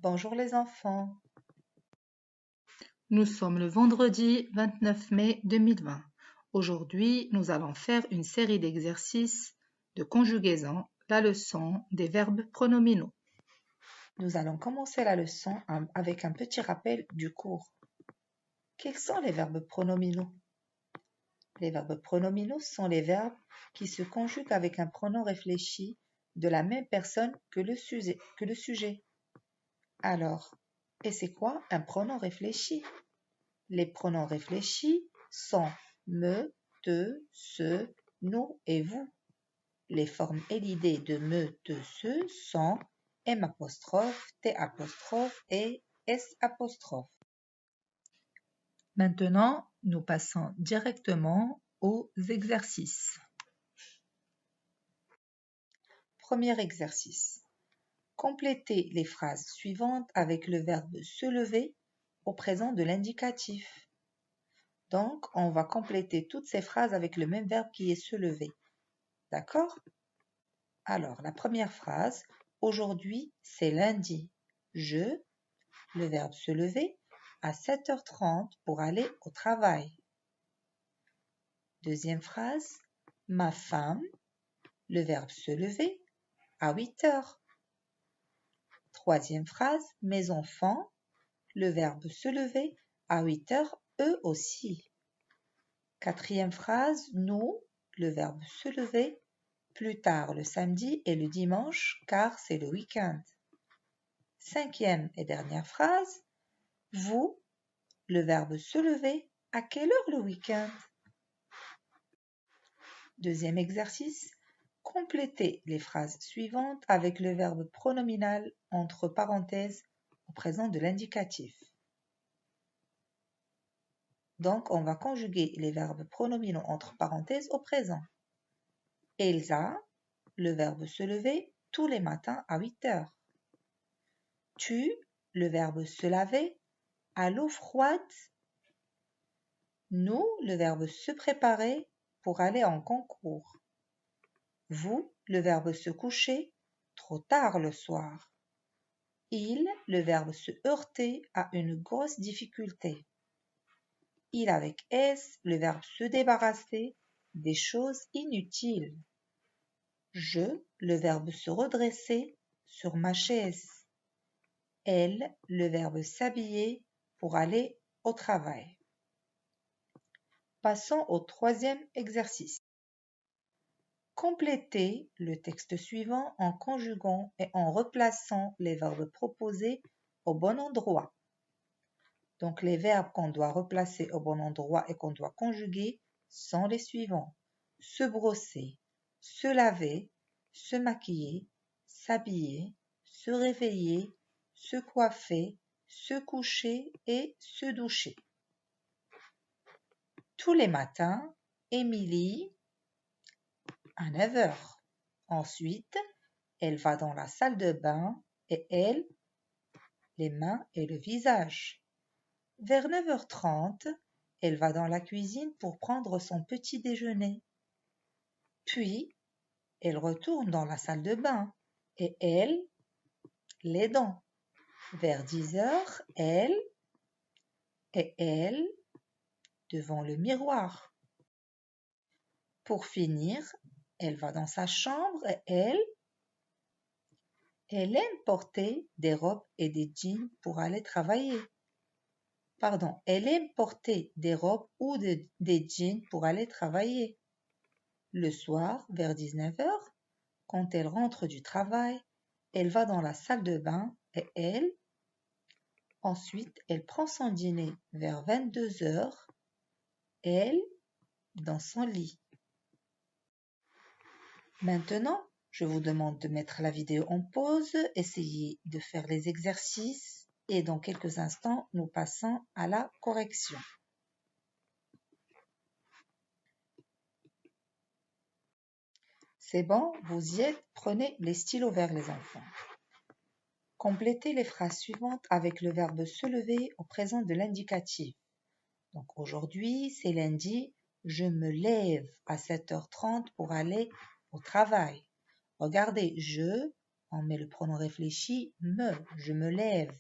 Bonjour les enfants. Nous sommes le vendredi 29 mai 2020. Aujourd'hui, nous allons faire une série d'exercices de conjugaison, la leçon des verbes pronominaux. Nous allons commencer la leçon avec un petit rappel du cours. Quels sont les verbes pronominaux? Les verbes pronominaux sont les verbes qui se conjuguent avec un pronom réfléchi de la même personne que le sujet. Alors, et c'est quoi un pronom réfléchi? Les pronoms réfléchis sont me, te, ce, nous et vous. Les formes élidées de me, te, ce sont M', T' et S'. Maintenant, nous passons directement aux exercices. Premier exercice. Complétez les phrases suivantes avec le verbe se lever au présent de l'indicatif. Donc, on va compléter toutes ces phrases avec le même verbe qui est se lever. D'accord? Alors, la première phrase. Aujourd'hui, c'est lundi. Je, le verbe se lever, à 7h30 pour aller au travail. Deuxième phrase. Ma femme, le verbe se lever, à 8h. Troisième phrase. Mes enfants, le verbe se lever, à 8h eux aussi. Quatrième phrase. Nous, le verbe se lever, plus tard le samedi et le dimanche, car c'est le week-end. Cinquième et dernière phrase. Vous, le verbe se lever, à quelle heure le week-end? Deuxième exercice. Complétez les phrases suivantes avec le verbe pronominal entre parenthèses au présent de l'indicatif. Donc, on va conjuguer les verbes pronominaux entre parenthèses au présent. Elsa, le verbe se lever, tous les matins à 8h. Tu, le verbe se laver, à l'eau froide. Nous, le verbe se préparer pour aller en concours. Vous, le verbe se coucher, trop tard le soir. Il, le verbe se heurter à une grosse difficulté. Il avec S, le verbe se débarrasser des choses inutiles. Je, le verbe se redresser sur ma chaise. Elle, le verbe s'habiller pour aller au travail. Passons au troisième exercice. Complétez le texte suivant en conjuguant et en replaçant les verbes proposés au bon endroit. Donc les verbes qu'on doit replacer au bon endroit et qu'on doit conjuguer sont les suivants. Se brosser, se laver, se maquiller, s'habiller, se réveiller, se coiffer, se coucher et se doucher. Tous les matins, Émilie à 9h. Ensuite, elle va dans la salle de bain et elle, les mains et le visage. Vers 9h30, elle va dans la cuisine pour prendre son petit déjeuner. Puis, elle retourne dans la salle de bain et elle, les dents. Vers 10h, elle, devant le miroir. Pour finir, elle va dans sa chambre et elle aime porter des robes et des jeans pour aller travailler. Elle aime porter des robes ou des jeans pour aller travailler. Le soir, vers 19h, quand elle rentre du travail, elle va dans la salle de bain et ensuite, elle prend son dîner vers 22h, elle, dans son lit. Maintenant, je vous demande de mettre la vidéo en pause, essayez de faire les exercices et dans quelques instants, nous passons à la correction. C'est bon, vous y êtes, prenez les stylos vers les enfants. Complétez les phrases suivantes avec le verbe se lever au présent de l'indicatif. Donc aujourd'hui, c'est lundi, je me lève à 7h30 pour aller au travail. Regardez, je, on met le pronom réfléchi me, je me lève,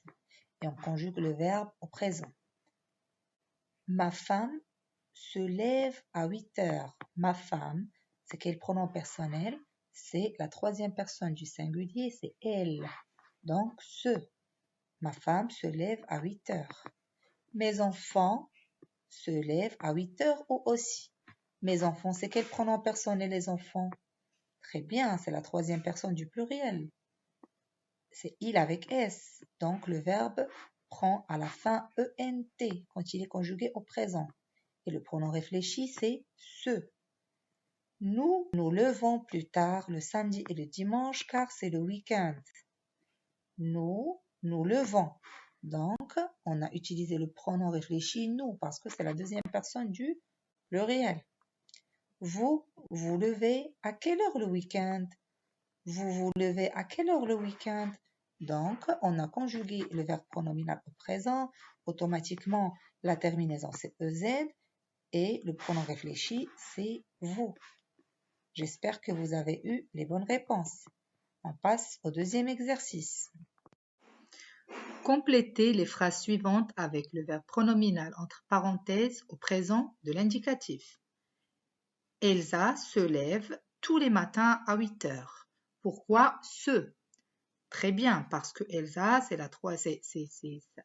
et on conjugue le verbe au présent. Ma femme se lève à 8 heures. Ma femme, c'est quel pronom personnel? C'est la troisième personne du singulier, c'est elle. Donc, ce. Ma femme se lève à 8 heures. Mes enfants se lèvent à 8 heures ou aussi. Mes enfants, c'est quel pronom personnel les enfants? Très bien, c'est la troisième personne du pluriel. C'est il avec S. Donc, le verbe prend à la fin ENT quand il est conjugué au présent. Et le pronom réfléchi, c'est ce. Nous nous levons plus tard le samedi et le dimanche car c'est le week-end. Nous nous levons. Donc, on a utilisé le pronom réfléchi nous parce que c'est la deuxième personne du pluriel. Vous vous levez à quelle heure le week-end? Vous vous levez à quelle heure le week-end? Donc, on a conjugué le verbe pronominal au présent. Automatiquement, la terminaison c'est EZ et le pronom réfléchi c'est vous. J'espère que vous avez eu les bonnes réponses. On passe au deuxième exercice. Complétez les phrases suivantes avec le verbe pronominal entre parenthèses au présent de l'indicatif. Elsa se lève tous les matins à 8 heures. Pourquoi ce? Très bien, parce que Elsa,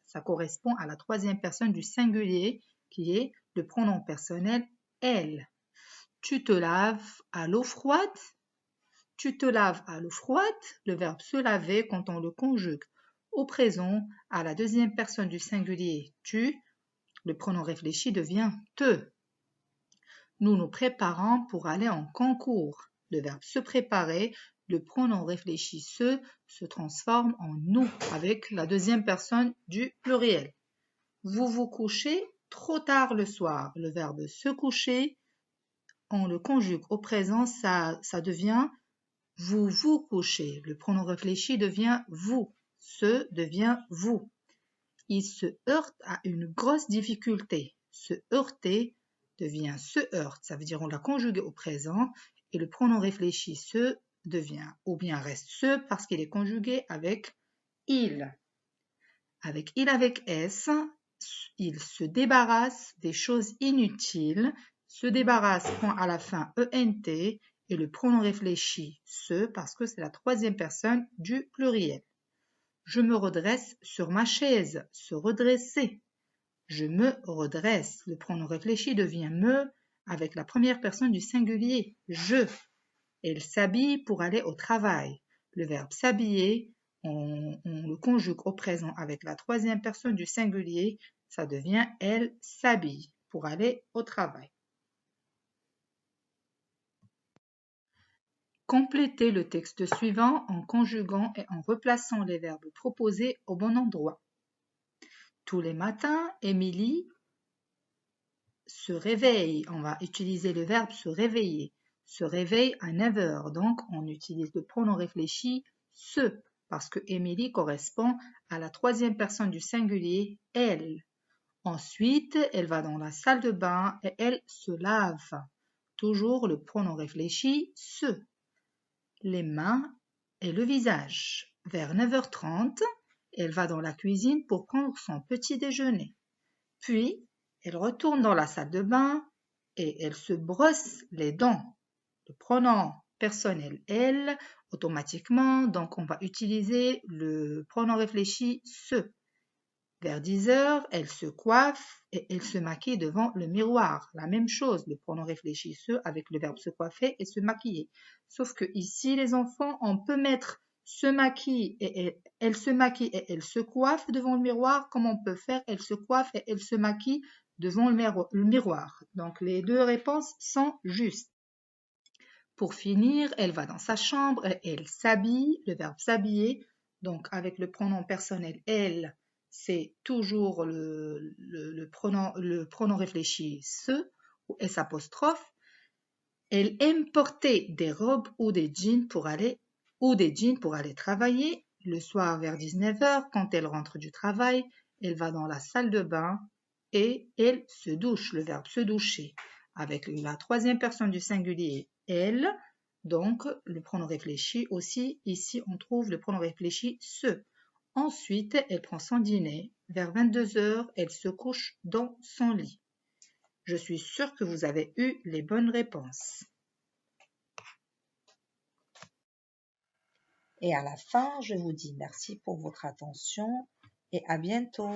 ça correspond à la troisième personne du singulier qui est le pronom personnel elle. Tu te laves à l'eau froide? Tu te laves à l'eau froide, le verbe se laver quand on le conjugue au présent à la deuxième personne du singulier tu, le pronom réfléchi devient te. Nous nous préparons pour aller en concours. Le verbe se préparer, le pronom réfléchi se transforme en nous avec la deuxième personne du pluriel. Vous vous couchez trop tard le soir. Le verbe se coucher, on le conjugue au présent, ça devient vous vous couchez. Le pronom réfléchi devient vous. Se devient vous. Il se heurte à une grosse difficulté. Se heurter devient se heurte. Ça veut dire on l'a conjugué au présent et le pronom réfléchi se devient ou bien reste se parce qu'il est conjugué avec il. Avec il avec S, il se débarrasse des choses inutiles. Se débarrasse prend à la fin ENT et le pronom réfléchi se parce que c'est la troisième personne du pluriel. Je me redresse sur ma chaise, se redresser. Je me redresse. Le pronom réfléchi devient me avec la première personne du singulier, je. Elle s'habille pour aller au travail. Le verbe s'habiller, on le conjugue au présent avec la troisième personne du singulier, ça devient elle s'habille pour aller au travail. Complétez le texte suivant en conjuguant et en replaçant les verbes proposés au bon endroit. Tous les matins, Émilie se réveille. On va utiliser le verbe se réveiller. Se réveille à 9 heures. Donc, on utilise le pronom réfléchi se parce que Émilie correspond à la troisième personne du singulier, elle. Ensuite, elle va dans la salle de bain et elle se lave. Toujours le pronom réfléchi se. Les mains et le visage. Vers 9h30, elle va dans la cuisine pour prendre son petit déjeuner. Puis, elle retourne dans la salle de bain et elle se brosse les dents. Le pronom personnel elle, automatiquement, donc on va utiliser le pronom réfléchi se. Vers 10h, elle se coiffe et elle se maquille devant le miroir. La même chose, le pronom réfléchi se avec le verbe se coiffer et se maquiller. Sauf que ici, les enfants, on peut mettre se maquille et elle se maquille et elle se coiffe devant le miroir, comme on peut faire elle se coiffe et elle se maquille devant le miroir. Donc les deux réponses sont justes. Pour finir, elle va dans sa chambre et elle s'habille, le verbe s'habiller, donc avec le pronom personnel elle, c'est toujours le pronom réfléchi se ou s apostrophe. Elle aime porter des robes ou des jeans pour aller travailler. Le soir vers 19h, quand elle rentre du travail, elle va dans la salle de bain et elle se douche, le verbe se doucher, avec la troisième personne du singulier elle, Donc, le pronom réfléchi aussi, ici on trouve le pronom réfléchi se. Ensuite, elle prend son dîner. Vers 22 heures, elle se couche dans son lit. Je suis sûre que vous avez eu les bonnes réponses. Et à la fin, je vous dis merci pour votre attention et à bientôt.